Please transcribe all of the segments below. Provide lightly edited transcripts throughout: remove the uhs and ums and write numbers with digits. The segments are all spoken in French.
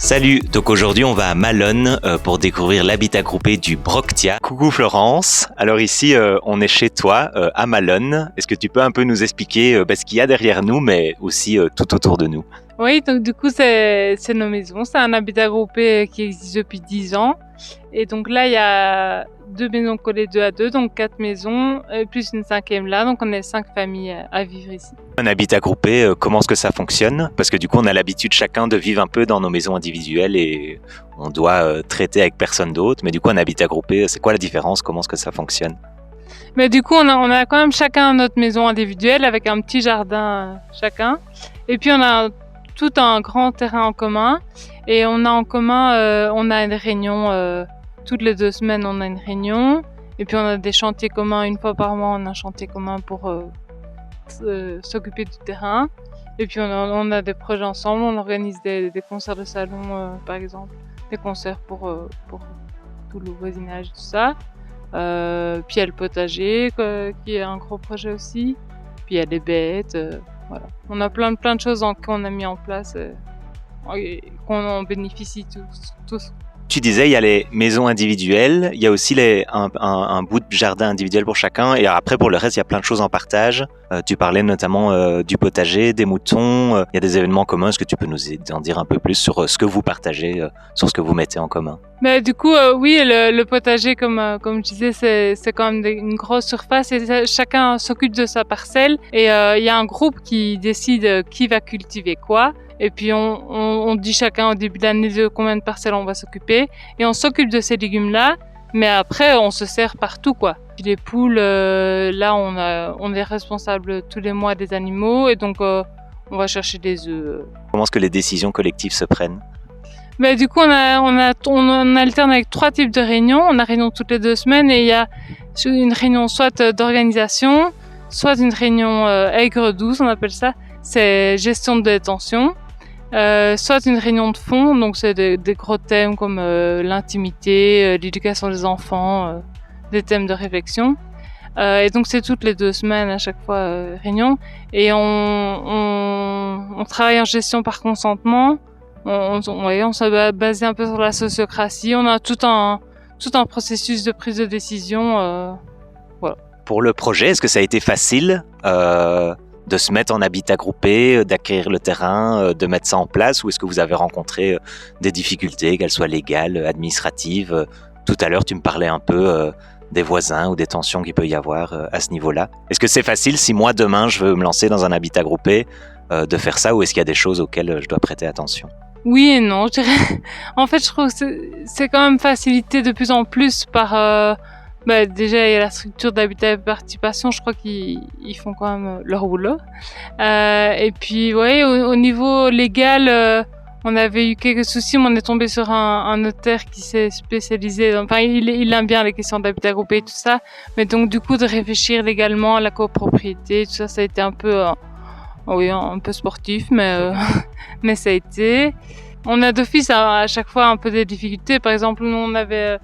Salut, donc aujourd'hui on va à Malone pour découvrir l'habitat groupé du Broctia. Coucou Florence, alors ici on est chez toi à Malone. Est-ce que tu peux un peu nous expliquer ce qu'il y a derrière nous mais aussi tout autour de nous? Oui, donc du coup c'est nos maisons, c'est un habitat groupé qui existe depuis 10 ans. Et donc là il y a 2 maisons collées 2 à 2, donc 4 maisons, plus une 5e là, donc on est 5 familles à vivre ici. Un habitat groupé, comment est-ce que ça fonctionne? Parce que du coup on a l'habitude chacun de vivre un peu dans nos maisons individuelles et on doit traiter avec personne d'autre. Mais du coup un habitat groupé, c'est quoi la différence? Comment est-ce que ça fonctionne? Mais du coup on a quand même chacun notre maison individuelle avec un petit jardin chacun. Et puis on a tout un grand terrain en commun. Et on a en commun, on a une réunion, toutes les 2 semaines on a une réunion. Et puis on a des chantiers communs, une fois par mois on a un chantier commun pour s'occuper du terrain. Et puis on a des projets ensemble, on organise des concerts de salon par exemple, des concerts pour tout le voisinage, tout ça. Puis il y a le potager qui est un gros projet aussi. Puis il y a des bêtes, voilà. On a plein de choses qu'on a mis en place et qu'on en bénéficie tous. Tu disais, il y a les maisons individuelles, il y a aussi un bout de jardin individuel pour chacun, et après pour le reste, il y a plein de choses en partage. Tu parlais notamment du potager, des moutons, il y a des événements communs. Est-ce que tu peux nous en dire un peu plus sur ce que vous partagez, sur ce que vous mettez en commun? Mais du coup, oui, le potager, comme je disais, c'est quand même une grosse surface et chacun s'occupe de sa parcelle. Et il y a un groupe qui décide qui va cultiver quoi. Et puis on dit chacun au début de l'année de combien de parcelles on va s'occuper. Et on s'occupe de ces légumes-là, mais après on se sert partout, quoi. Puis les poules, là on est responsable tous les mois des animaux et donc on va chercher des œufs. Comment est-ce que les décisions collectives se prennent? Mais du coup on alterne avec 3 types de réunions. On a réunion toutes les 2 semaines et il y a une réunion soit d'organisation, soit une réunion aigre-douce, on appelle ça. C'est gestion de détention. Soit une réunion de fond, donc c'est des gros thèmes comme l'intimité, l'éducation des enfants, des thèmes de réflexion. Et donc c'est toutes les 2 semaines à chaque fois réunion. Et on travaille en gestion par consentement. On s'est basé un peu sur la sociocratie. On a tout un processus de prise de décision. Voilà. Pour le projet, est-ce que ça a été facile de se mettre en habitat groupé, d'acquérir le terrain, de mettre ça en place, ou est-ce que vous avez rencontré des difficultés, qu'elles soient légales, administratives? Tout à l'heure, tu me parlais un peu des voisins ou des tensions qu'il peut y avoir à ce niveau-là. Est-ce que c'est facile, si moi, demain, je veux me lancer dans un habitat groupé, de faire ça, ou est-ce qu'il y a des choses auxquelles je dois prêter attention? Oui et non, je dirais. En fait, je trouve que c'est quand même facilité de plus en plus par... déjà, il y a la structure d'habitat et participation, je crois qu'ils font quand même leur boulot. Et puis, ouais, au niveau légal, on avait eu quelques soucis, mais on est tombé sur un notaire qui s'est spécialisé. Enfin, il aime bien les questions d'habitat groupé et tout ça. Mais donc, du coup, de réfléchir légalement à la copropriété, tout ça, ça a été un peu, un peu sportif, mais ça a été. On a d'office à chaque fois un peu des difficultés. Par exemple, nous, on avait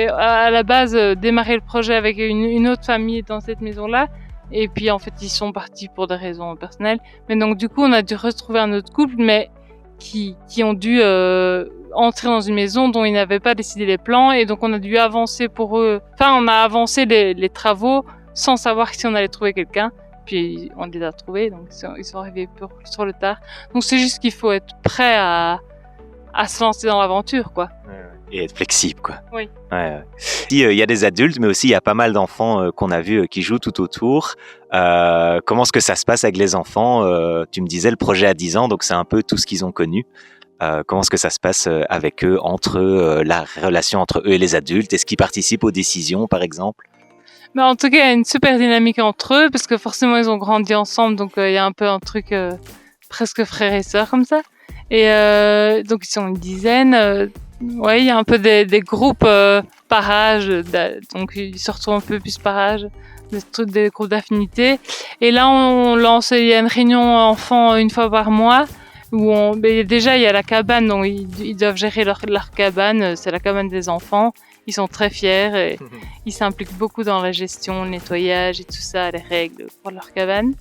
à la base démarré le projet avec une autre famille dans cette maison-là. Et puis en fait, ils sont partis pour des raisons personnelles. Mais donc du coup, on a dû retrouver un autre couple, mais qui ont dû entrer dans une maison dont ils n'avaient pas décidé les plans. Et donc on a dû avancer pour eux. Enfin, on a avancé les travaux sans savoir si on allait trouver quelqu'un. Puis on les a trouvés, donc ils sont arrivés sur le tard. Donc c'est juste qu'il faut être prêt à se lancer dans l'aventure, quoi. Et être flexible, quoi. Oui. Ouais. Il y a des adultes, mais aussi il y a pas mal d'enfants qu'on a vus qui jouent tout autour. Comment est-ce que ça se passe avec les enfants? Tu me disais le projet a 10 ans, donc c'est un peu tout ce qu'ils ont connu. Comment est-ce que ça se passe avec eux, entre eux, la relation entre eux et les adultes? Est-ce qu'ils participent aux décisions, par exemple? Mais en tout cas, il y a une super dynamique entre eux, parce que forcément, ils ont grandi ensemble, donc il y a un peu un truc presque frères et sœurs comme ça. Et donc, ils sont une dizaine. Ouais, il y a un peu des groupes par âge, donc ils se retrouvent un peu plus par âge, des groupes d'affinité. Et là, il y a une réunion enfants une fois par mois, où déjà, il y a la cabane, donc ils doivent gérer leur cabane, c'est la cabane des enfants. Ils sont très fiers et ils s'impliquent beaucoup dans la gestion, le nettoyage et tout ça, les règles pour leur cabane.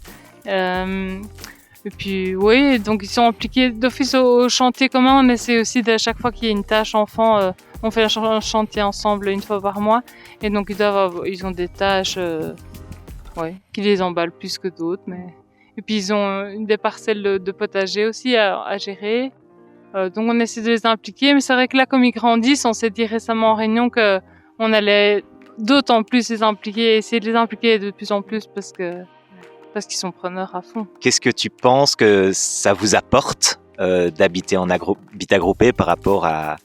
Et puis oui, donc ils sont impliqués d'office au chantier commun. On essaie aussi à chaque fois qu'il y a une tâche enfant, on fait un chantier ensemble une fois par mois. Et donc ils ont des tâches qui les emballent plus que d'autres. Et puis ils ont des parcelles de potager aussi à gérer. Donc on essaie de les impliquer. Mais c'est vrai que là, comme ils grandissent, on s'est dit récemment en réunion qu'on allait d'autant plus les impliquer, essayer de les impliquer de plus en plus parce qu'ils sont preneurs à fond. Qu'est-ce que tu penses que ça vous apporte d'habiter en habitat groupé par rapport à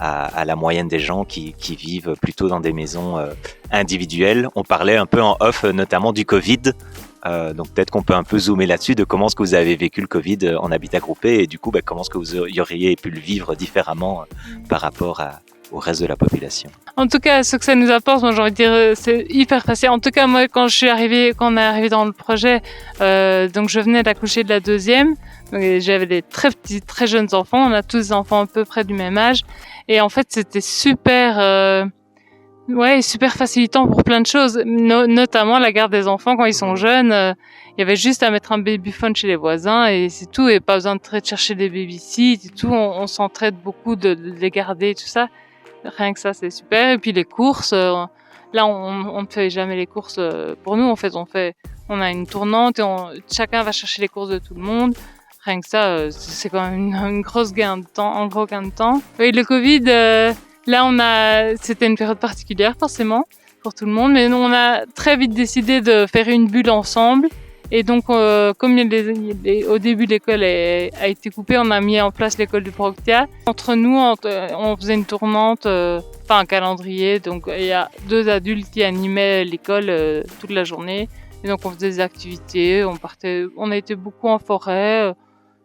la moyenne des gens qui vivent plutôt dans des maisons individuelles? On parlait un peu en off notamment du Covid, donc peut-être qu'on peut un peu zoomer là-dessus de comment est-ce que vous avez vécu le Covid en habitat groupé et du coup comment est-ce que vous auriez pu le vivre différemment par rapport au reste de la population. En tout cas, ce que ça nous apporte, moi j'ai envie de dire, c'est hyper facile. En tout cas, moi quand on est arrivé dans le projet, donc je venais d'accoucher de la deuxième, donc j'avais des très jeunes enfants. On a tous des enfants à peu près du même âge, et en fait c'était super facilitant pour plein de choses, notamment la garde des enfants quand ils sont jeunes. Il y avait juste à mettre un babyphone chez les voisins et c'est tout, et pas besoin de chercher des babysit et tout. On s'entraide beaucoup de les garder et tout ça. Rien que ça, c'est super. Et puis les courses, là, on ne fait jamais les courses pour nous. En fait, on a une tournante et chacun va chercher les courses de tout le monde. Rien que ça, c'est quand même un gros gain de temps. Et le Covid, là, c'était une période particulière forcément pour tout le monde, mais nous, on a très vite décidé de faire une bulle ensemble. Et donc, comme au début l'école a été coupée, on a mis en place l'école du Broctia. Entre nous, on faisait une tournante, un calendrier. Donc, il y a 2 adultes qui animaient l'école toute la journée. Et donc, on faisait des activités. On a été beaucoup en forêt.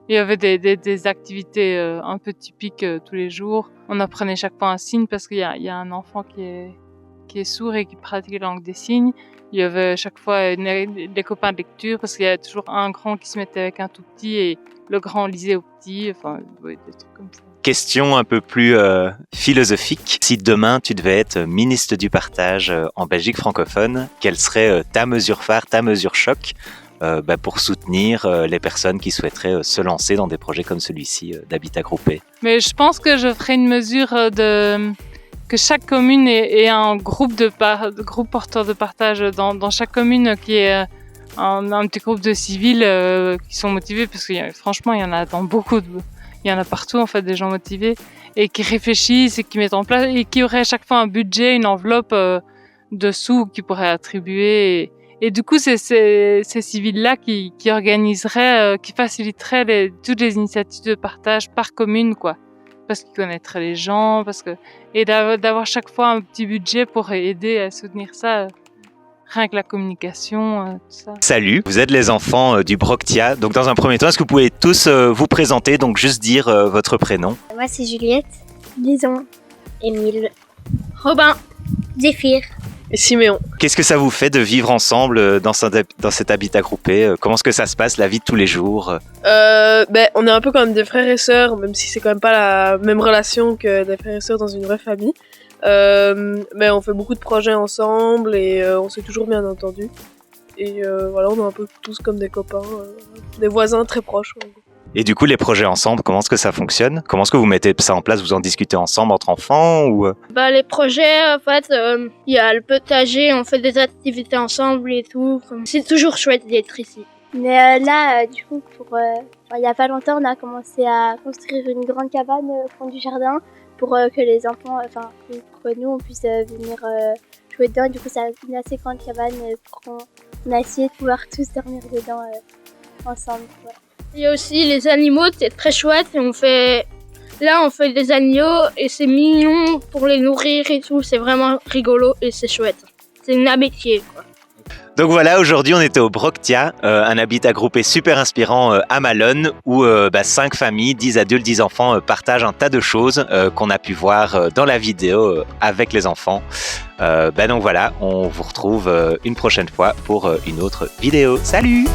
Il y avait des activités un peu typiques tous les jours. On apprenait chaque fois un signe parce qu'il y a un enfant qui est sourd et qui pratique la langue des signes. Il y avait chaque fois des copains de lecture parce qu'il y a toujours un grand qui se mettait avec un tout petit et le grand lisait au petit. Enfin, des trucs comme ça. Question un peu plus philosophique. Si demain tu devais être ministre du partage en Belgique francophone, quelle serait ta mesure phare, ta mesure choc pour soutenir les personnes qui souhaiteraient se lancer dans des projets comme celui-ci d'habitat groupé? Mais je pense que je ferais une mesure que chaque commune ait un groupe porteur de partage dans chaque commune, qui est un petit groupe de civils qui sont motivés, parce que franchement il y en a il y en a partout en fait, des gens motivés et qui réfléchissent et qui mettent en place, et qui auraient à chaque fois un budget, une enveloppe de sous qu'ils pourraient attribuer. Et du coup, c'est ces civils-là qui organiseraient, qui faciliteraient toutes les initiatives de partage par commune, quoi. Parce qu'ils connaîtraient les gens, et d'avoir chaque fois un petit budget pour aider à soutenir ça. Rien que la communication, tout ça. Salut, vous êtes les enfants du Broctia. Donc dans un premier temps, est-ce que vous pouvez tous vous présenter, donc juste dire votre prénom? Moi c'est Juliette, Lison, Émile, Robin, Zéphyr et Siméon. Qu'est-ce que ça vous fait de vivre ensemble dans cet habitat groupé? Comment est-ce que ça se passe, la vie de tous les jours? On est un peu comme des frères et sœurs, même si c'est quand même pas la même relation que des frères et sœurs dans une vraie famille. Mais on fait beaucoup de projets ensemble et on s'est toujours bien entendus. Et voilà, on est un peu tous comme des copains, des voisins très proches. Et du coup, les projets ensemble, comment est-ce que ça fonctionne? Comment est-ce que vous mettez ça en place? Vous en discutez ensemble entre enfants ou... Les projets, en fait, il y a le potager, on fait des activités ensemble et tout. C'est toujours chouette d'être ici. Mais là, du coup, il y a pas longtemps, on a commencé à construire une grande cabane au fond du jardin pour que les enfants, pour que nous, on puisse venir jouer dedans. Du coup, c'est une assez grande cabane pour qu'on a essayé de pouvoir tous dormir dedans ensemble. Ouais. Il y a aussi les animaux, c'est très chouette. Et on fait des agneaux et c'est mignon pour les nourrir et tout. C'est vraiment rigolo et c'est chouette. C'est une amitié, quoi. Donc voilà, aujourd'hui on était au Broctia, un habitat groupé super inspirant à Malone, où 5 familles, 10 adultes, 10 enfants partagent un tas de choses qu'on a pu voir dans la vidéo avec les enfants. Donc voilà, on vous retrouve une prochaine fois pour une autre vidéo. Salut!